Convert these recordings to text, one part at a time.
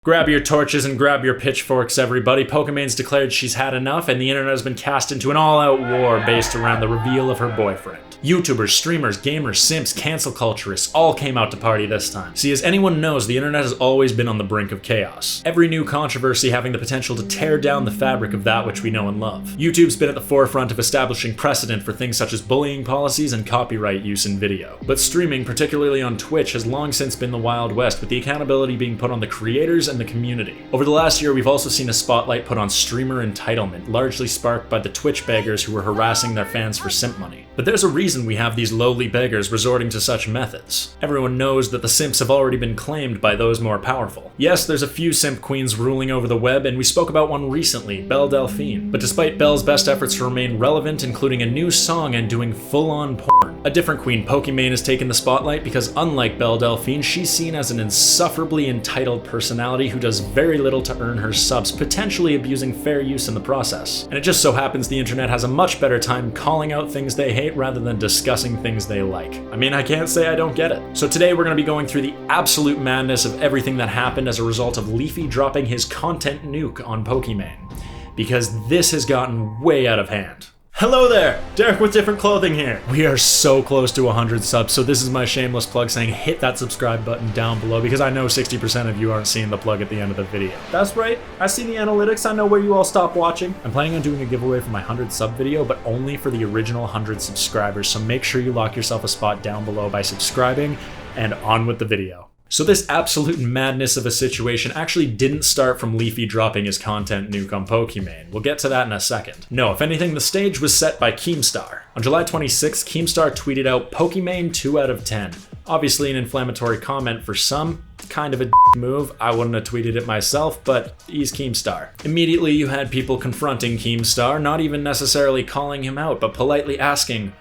Grab your torches and grab your pitchforks, everybody. Pokimane's declared she's had enough, and the internet has been cast into an all-out war based around the reveal of her boyfriend. YouTubers, streamers, gamers, simps, cancel culturists all came out to party this time. See, as anyone knows, the internet has always been on the brink of chaos. Every new controversy having the potential to tear down the fabric of that which we know and love. YouTube's been at the forefront of establishing precedent for things such as bullying policies and copyright use in video. But streaming, particularly on Twitch, has long since been the Wild West, with the accountability being put on the creators and the community. Over the last year, we've also seen a spotlight put on streamer entitlement, largely sparked by the Twitch beggars who were harassing their fans for simp money. But there's a reason we have these lowly beggars resorting to such methods. Everyone knows that the simps have already been claimed by those more powerful. Yes, there's a few simp queens ruling over the web, and we spoke about one recently, Belle Delphine. But despite Belle's best efforts to remain relevant, including a new song and doing full-on porn, a different queen, Pokimane, has taken the spotlight because unlike Belle Delphine, she's seen as an insufferably entitled personality who does very little to earn her subs, potentially abusing fair use in the process. And it just so happens the internet has a much better time calling out things they hate rather than discussing things they like. I mean, I can't say I don't get it. So today we're going to be going through the absolute madness of everything that happened as a result of Leafy dropping his content nuke on Pokimane, because this has gotten way out of hand. Hello there, Derek with Different Clothing here. We are so close to 100 subs, so this is my shameless plug saying hit that subscribe button down below, because I know 60% of you aren't seeing the plug at the end of the video. That's right, I see the analytics, I know where you all stop watching. I'm planning on doing a giveaway for my 100 sub video, but only for the original 100 subscribers, so make sure you lock yourself a spot down below by subscribing, and on with the video. So this absolute madness of a situation actually didn't start from Leafy dropping his content nuke on Pokimane. We'll get to that in a second. No, if anything, the stage was set by Keemstar. On July 26th, Keemstar tweeted out, "Pokimane 2 out of 10. Obviously an inflammatory comment for some, kind of a move. I wouldn't have tweeted it myself, but he's Keemstar. Immediately you had people confronting Keemstar, not even necessarily calling him out, but politely asking,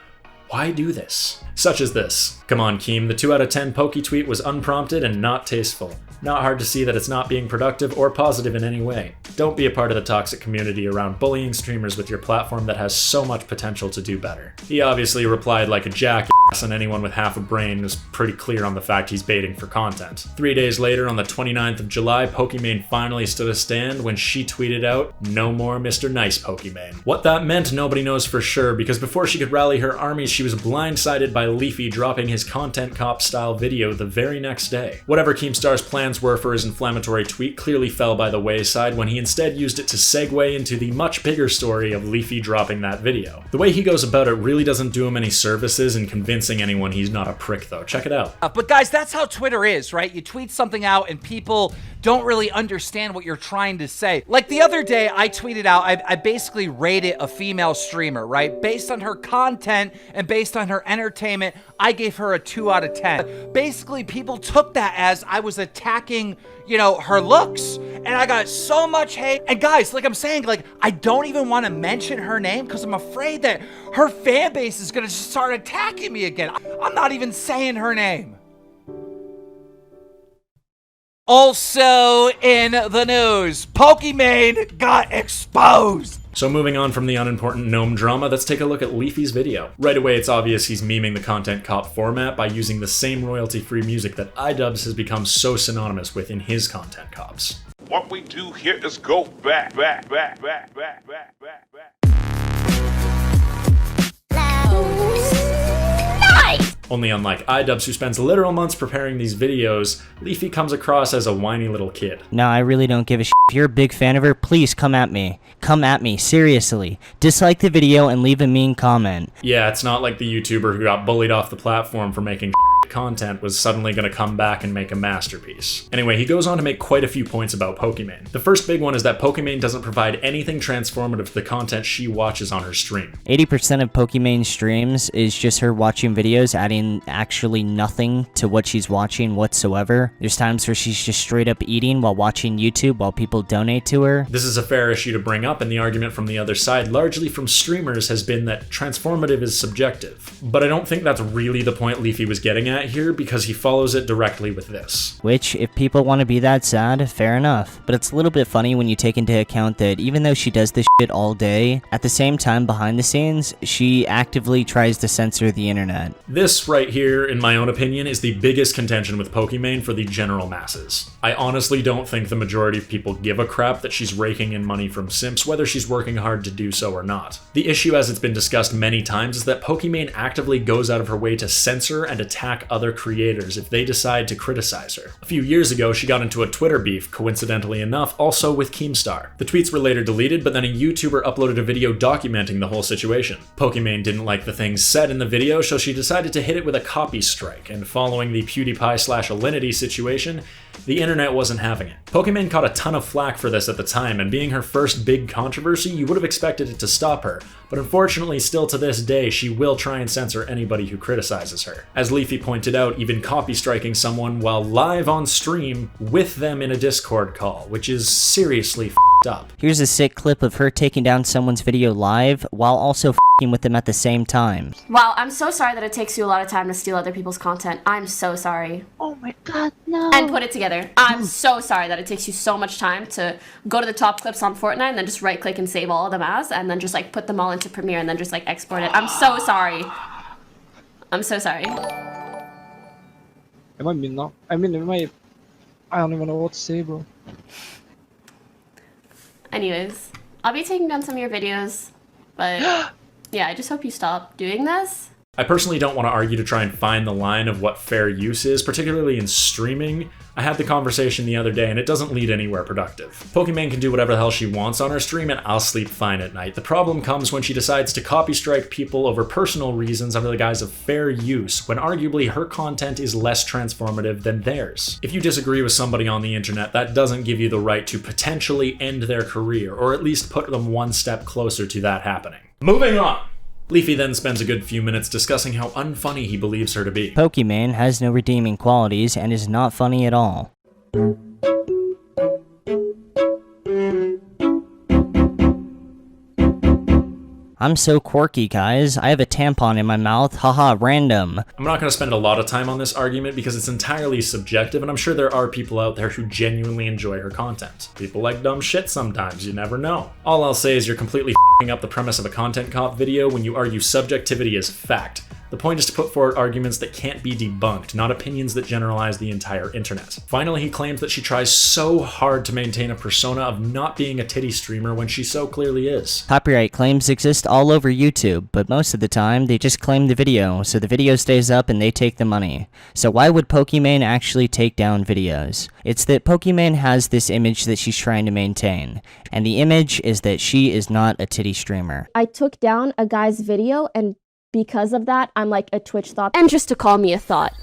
why do this? Such as this. Come on, Keem, the 2 out of 10 Poke tweet was unprompted and not tasteful. Not hard to see that it's not being productive or positive in any way. Don't be a part of the toxic community around bullying streamers with your platform that has so much potential to do better." He obviously replied like a jackass, and anyone with half a brain was pretty clear on the fact he's baiting for content. 3 days later, on the 29th of July, Pokimane finally stood a stand when she tweeted out, "No more Mr. Nice Pokimane." What that meant, nobody knows for sure, because before she could rally her armies, she was blindsided by Leafy dropping his content cop style video the very next day. Whatever Keemstar's plans were for his inflammatory tweet clearly fell by the wayside when he instead used it to segue into the much bigger story of Leafy dropping that video. The way he goes about it really doesn't do him any services in convincing anyone he's not a prick though. Check it out. But guys, that's how Twitter is, right? You tweet something out and people don't really understand what you're trying to say. Like the other day, I tweeted out, I basically rated a female streamer, right? Based on her content and based on her entertainment, I gave her a 2 out of 10. Basically, people took that as I was attacking, you know, her looks. And I got so much hate. And guys, like I'm saying, like, I don't even want to mention her name because I'm afraid that her fan base is going to just start attacking me again. I'm not even saying her name. Also in the news, Pokimane got exposed. So moving on from the unimportant gnome drama, let's take a look at Leafy's video. Right away, it's obvious he's memeing the content cop format by using the same royalty-free music that iDubbbz has become so synonymous with in his content cops. What we do here is go back. Only unlike iDubbbz, who spends literal months preparing these videos, Leafy comes across as a whiny little kid. No, I really don't give a shit. If you're a big fan of her, please come at me. Come at me, seriously. Dislike the video and leave a mean comment. Yeah, it's not like the YouTuber who got bullied off the platform for making content was suddenly going to come back and make a masterpiece. Anyway, he goes on to make quite a few points about Pokimane. The first big one is that Pokimane doesn't provide anything transformative to the content she watches on her stream. 80% of Pokimane's streams is just her watching videos, adding actually nothing to what she's watching whatsoever. There's times where she's just straight up eating while watching YouTube while people donate to her. This is a fair issue to bring up, and the argument from the other side, largely from streamers, has been that transformative is subjective. But I don't think that's really the point Leafy was getting at at here because he follows it directly with this. Which, if people want to be that sad, fair enough. But it's a little bit funny when you take into account that even though she does this shit all day, at the same time behind the scenes, she actively tries to censor the internet. This right here, in my own opinion, is the biggest contention with Pokimane for the general masses. I honestly don't think the majority of people give a crap that she's raking in money from simps, whether she's working hard to do so or not. The issue, as it's been discussed many times, is that Pokimane actively goes out of her way to censor and attack other creators if they decide to criticize her. A few years ago, she got into a Twitter beef, coincidentally enough, also with Keemstar. The tweets were later deleted, but then a YouTuber uploaded a video documenting the whole situation. Pokimane didn't like the things said in the video, so she decided to hit it with a copy strike, and following the PewDiePie/Alinity situation, the internet wasn't having it. Pokimane caught a ton of flack for this at the time, and being her first big controversy, you would have expected it to stop her, but unfortunately still to this day, she will try and censor anybody who criticizes her. As Leafy pointed out, even copy striking someone while live on stream with them in a Discord call, which is seriously f***ed up. Here's a sick clip of her taking down someone's video live while also f***ing with them at the same time. Wow, I'm so sorry that it takes you a lot of time to steal other people's content. I'm so sorry. Oh my god, no. And put it together. I'm so sorry that it takes you so much time to go to the top clips on Fortnite and then just right click and save all of them as, and then just like put them all into Premiere and then just like export it. I'm so sorry. I'm so sorry. Am I mean now? I don't even know what to say, bro. Anyways, I'll be taking down some of your videos, but yeah, I just hope you stop doing this. I personally don't want to argue to try and find the line of what fair use is, particularly in streaming. I had the conversation the other day and it doesn't lead anywhere productive. Pokimane can do whatever the hell she wants on her stream and I'll sleep fine at night. The problem comes when she decides to copy strike people over personal reasons under the guise of fair use, when arguably her content is less transformative than theirs. If you disagree with somebody on the internet, that doesn't give you the right to potentially end their career, or at least put them one step closer to that happening. Moving on! Leafy then spends a good few minutes discussing how unfunny he believes her to be. Pokimane has no redeeming qualities and is not funny at all. I'm so quirky, guys. I have a tampon in my mouth. Haha, random. I'm not going to spend a lot of time on this argument because it's entirely subjective, and I'm sure there are people out there who genuinely enjoy her content. People like dumb shit sometimes, you never know. All I'll say is you're completely f***ing up the premise of a content cop video when you argue subjectivity is fact. The point is to put forward arguments that can't be debunked, not opinions that generalize the entire internet. Finally, he claims that she tries so hard to maintain a persona of not being a titty streamer when she so clearly is. Copyright claims exist all over YouTube, but most of the time, they just claim the video, so the video stays up and they take the money. So why would Pokimane actually take down videos? It's that Pokimane has this image that she's trying to maintain, and the image is that she is not a titty streamer. I took down a guy's video, and because of that, I'm like a Twitch thought. And just to call me a thought.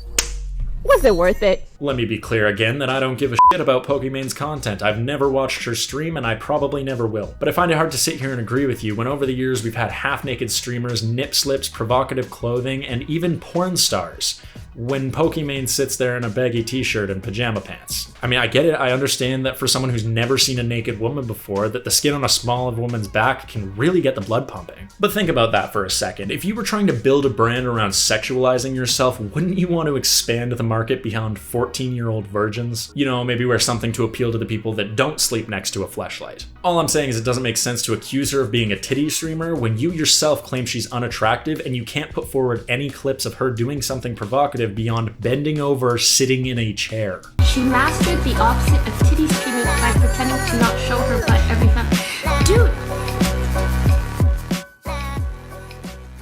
Was it worth it? Let me be clear again that I don't give a shit about Pokimane's content. I've never watched her stream and I probably never will. But I find it hard to sit here and agree with you when over the years we've had half-naked streamers, nip slips, provocative clothing, and even porn stars, when Pokimane sits there in a baggy t-shirt and pajama pants. I mean, I get it, I understand that for someone who's never seen a naked woman before, that the skin on a small woman's back can really get the blood pumping. But think about that for a second. If you were trying to build a brand around sexualizing yourself, wouldn't you want to expand the market beyond 14-year-old virgins? You know, maybe wear something to appeal to the people that don't sleep next to a fleshlight. All I'm saying is it doesn't make sense to accuse her of being a titty streamer when you yourself claim she's unattractive and you can't put forward any clips of her doing something provocative beyond bending over, sitting in a chair. She mastered the opposite of titty streaming by pretending to not show her butt every time. Dude!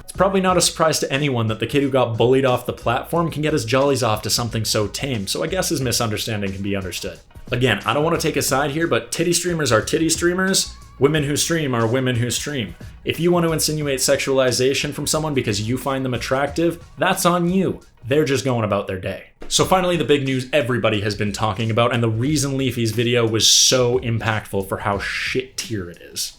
It's probably not a surprise to anyone that the kid who got bullied off the platform can get his jollies off to something so tame, so I guess his misunderstanding can be understood. Again, I don't want to take a side here, but titty streamers are titty streamers. Women who stream are women who stream. If you want to insinuate sexualization from someone because you find them attractive, that's on you. They're just going about their day. So finally, the big news everybody has been talking about, and the reason Leafy's video was so impactful for how shit tier it is.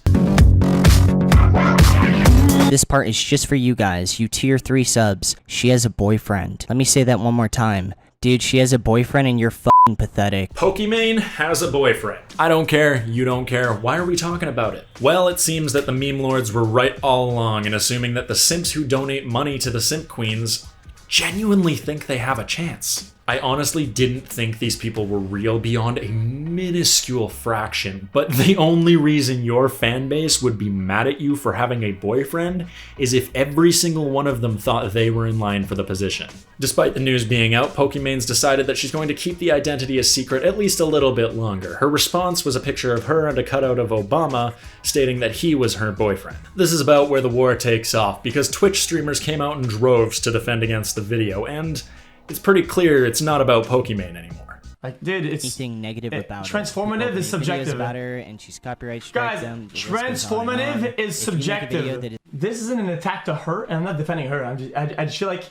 This part is just for you guys, you tier 3 subs. She has a boyfriend. Let me say that one more time. Dude, she has a boyfriend and you're f***ing pathetic. Pokimane has a boyfriend. I don't care, you don't care, why are we talking about it? Well, it seems that the meme lords were right all along in assuming that the simps who donate money to the simp queens genuinely think they have a chance. I honestly didn't think these people were real beyond a minuscule fraction, but the only reason your fan base would be mad at you for having a boyfriend is if every single one of them thought they were in line for the position. Despite the news being out, Pokimane's decided that she's going to keep the identity a secret at least a little bit longer. Her response was a picture of her and a cutout of Obama, stating that he was her boyfriend. This is about where the war takes off, because Twitch streamers came out in droves to defend against the video, and it's pretty clear it's not about Pokimane anymore. Like, dude, it's Anything negative about transformative it. is subjective. About her and she's copyright striked Guys, them. The list goes on and on. transformative is If you make a subjective. video that is- This isn't an attack to her, and I'm not defending her. I just feel like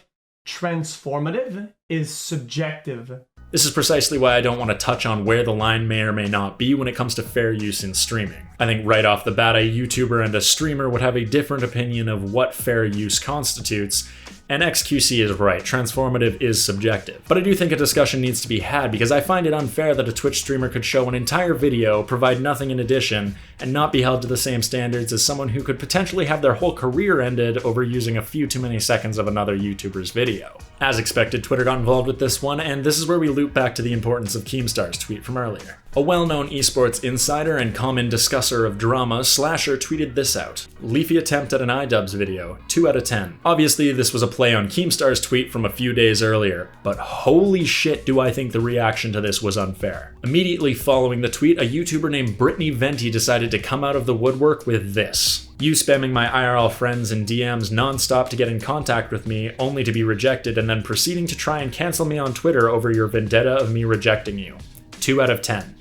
transformative is subjective. This is precisely why I don't want to touch on where the line may or may not be when it comes to fair use in streaming. I think right off the bat, a YouTuber and a streamer would have a different opinion of what fair use constitutes, and XQC is right, transformative is subjective. But I do think a discussion needs to be had, because I find it unfair that a Twitch streamer could show an entire video, provide nothing in addition, and not be held to the same standards as someone who could potentially have their whole career ended over using a few too many seconds of another YouTuber's video. As expected, Twitter got involved with this one, and this is where we loop back to the importance of Keemstar's tweet from earlier. A well-known esports insider and common discusser of drama, Slasher tweeted this out. Leafy attempt at an iDubbbz video, 2 out of 10. Obviously, this was a play on Keemstar's tweet from a few days earlier, but holy shit do I think the reaction to this was unfair. Immediately following the tweet, a YouTuber named Brittany Venti decided to come out of the woodwork with this. You spamming my IRL friends and DMs nonstop to get in contact with me, only to be rejected, and then proceeding to try and cancel me on Twitter over your vendetta of me rejecting you. 2 out of 10.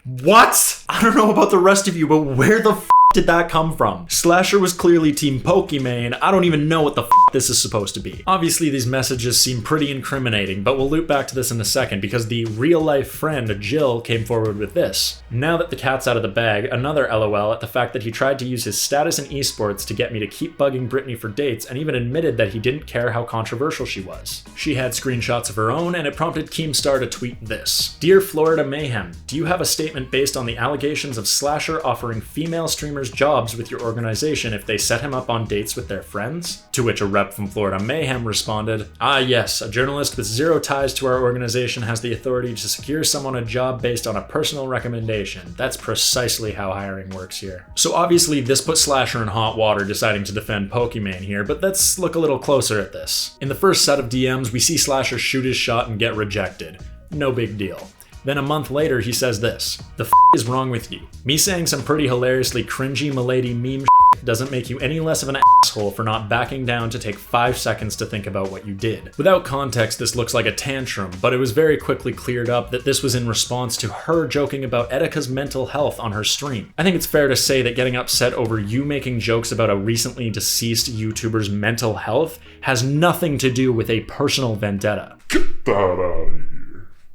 What? I don't know about the rest of you, but where the f did that come from? Slasher was clearly Team Pokimane. I don't even know what the f this is supposed to be. Obviously, these messages seem pretty incriminating, but we'll loop back to this in a second, because the real-life friend, Jill, came forward with this. Now that the cat's out of the bag, another LOL at the fact that he tried to use his status in esports to get me to keep bugging Brittany for dates, and even admitted that he didn't care how controversial she was. She had screenshots of her own, and it prompted Keemstar to tweet this. Dear Florida Mayhem, do you have a statement based on the allegations of Slasher offering female streamers jobs with your organization if they set him up on dates with their friends? To which a rep from Florida Mayhem responded, ah yes, a journalist with zero ties to our organization has the authority to secure someone a job based on a personal recommendation. That's precisely how hiring works here. So obviously this put Slasher in hot water deciding to defend Pokimane here, but let's look a little closer at this. In the first set of DMs, we see Slasher shoot his shot and get rejected. No big deal. Then a month later, he says this. The f is wrong with you? Me saying some pretty hilariously cringy milady meme doesn't make you any less of an asshole for not backing down to take 5 seconds to think about what you did. Without context, this looks like a tantrum, but it was very quickly cleared up that this was in response to her joking about Etika's mental health on her stream. I think it's fair to say that getting upset over you making jokes about a recently deceased YouTuber's mental health has nothing to do with a personal vendetta. Get that out of here.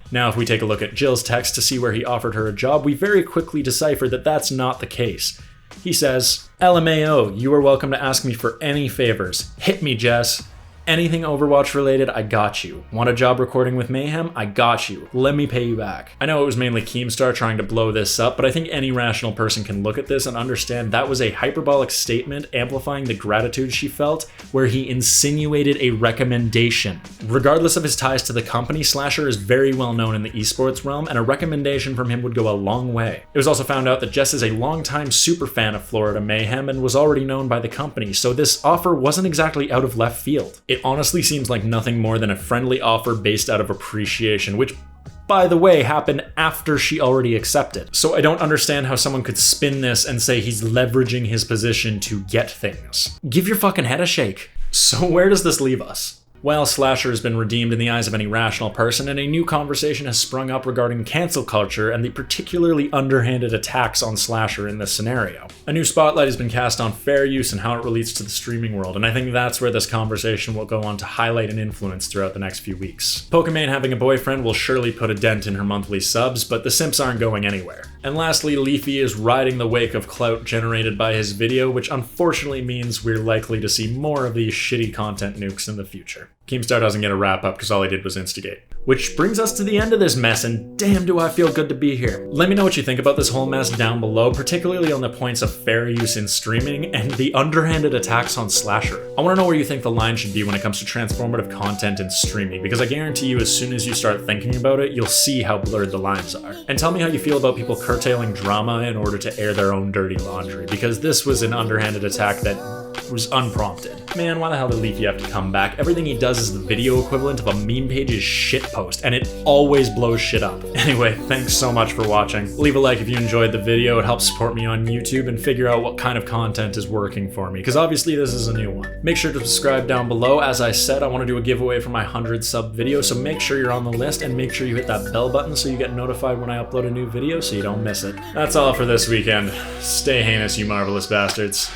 Now, if we take a look at Jill's text to see where he offered her a job, we very quickly decipher that that's not the case. He says, LMAO, you are welcome to ask me for any favors. Hit me, Jess. Anything Overwatch related, I got you. Want a job recording with Mayhem? I got you. Let me pay you back. I know it was mainly Keemstar trying to blow this up, but I think any rational person can look at this and understand that was a hyperbolic statement amplifying the gratitude she felt, where he insinuated a recommendation. Regardless of his ties to the company, Slasher is very well known in the esports realm, and a recommendation from him would go a long way. It was also found out that Jess is a longtime super fan of Florida Mayhem and was already known by the company, so this offer wasn't exactly out of left field. It honestly seems like nothing more than a friendly offer based out of appreciation, which, by the way, happened after she already accepted. So I don't understand how someone could spin this and say he's leveraging his position to get things. Give your fucking head a shake. So where does this leave us? Well, Slasher has been redeemed in the eyes of any rational person, and a new conversation has sprung up regarding cancel culture and the particularly underhanded attacks on Slasher in this scenario. A new spotlight has been cast on fair use and how it relates to the streaming world, and I think that's where this conversation will go on to highlight and influence throughout the next few weeks. Pokimane having a boyfriend will surely put a dent in her monthly subs, but the simps aren't going anywhere. And lastly, Leafy is riding the wake of clout generated by his video, which unfortunately means we're likely to see more of these shitty content nukes in the future. Keemstar doesn't get a wrap up because all he did was instigate. Which brings us to the end of this mess, and damn do I feel good to be here. Let me know what you think about this whole mess down below, particularly on the points of fair use in streaming and the underhanded attacks on Slasher. I want to know where you think the line should be when it comes to transformative content in streaming, because I guarantee you as soon as you start thinking about it, you'll see how blurred the lines are. And tell me how you feel about people curtailing drama in order to air their own dirty laundry, because this was an underhanded attack that was unprompted. Man, why the hell did Leafy have to come back? Everything he does is the video equivalent of a meme page's shitpost, and it always blows shit up. Anyway, thanks so much for watching. Leave a like if you enjoyed the video. It helps support me on YouTube and figure out what kind of content is working for me, because obviously this is a new one. Make sure to subscribe down below. As I said, I want to do a giveaway for my 100 sub video, so make sure you're on the list and make sure you hit that bell button so you get notified when I upload a new video so you don't miss it. That's all for this weekend. Stay heinous, you marvelous bastards.